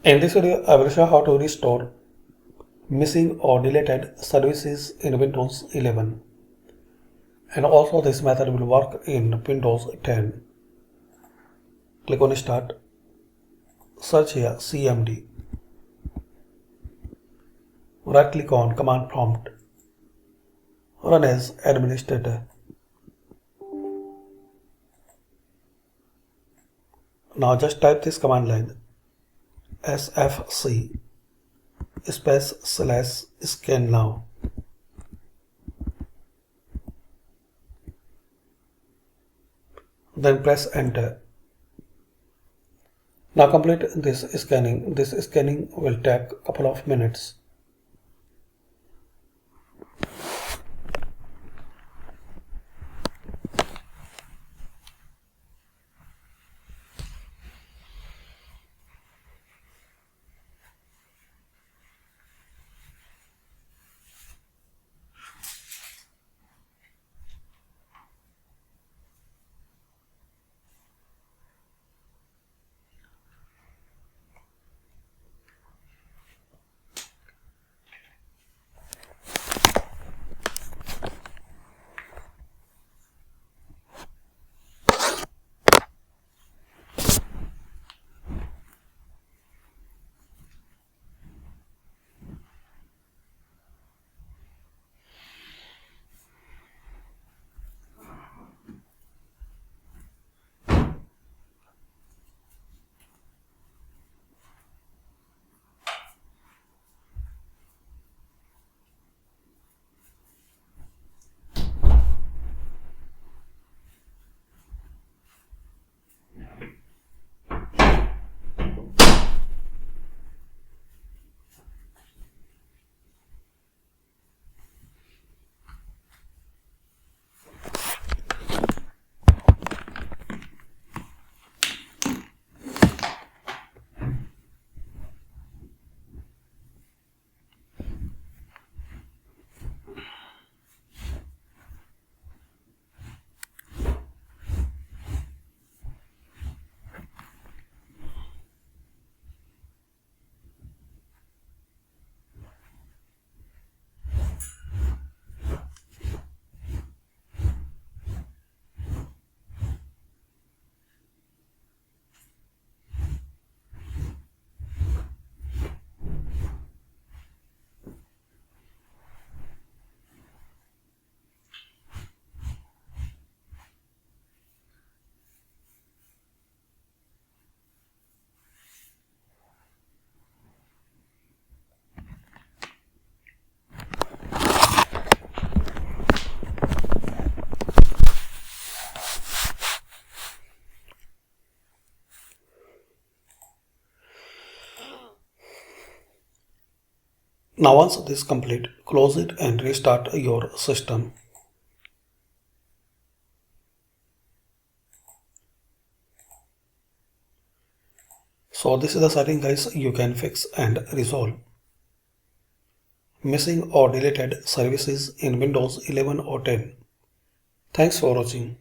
In this video, I will show how to restore missing or deleted services in Windows 11. And also this method will work in Windows 10. Click on Start. Search here CMD. Right click on Command Prompt. Run as administrator. Now just type this command line sfc /scan now. Then press enter. Now complete this scanning. This scanning will take a couple of minutes. Now once this is complete, close it and restart your system. So this is the setting guys you can fix and resolve missing or deleted services in Windows 11 or 10. Thanks for watching.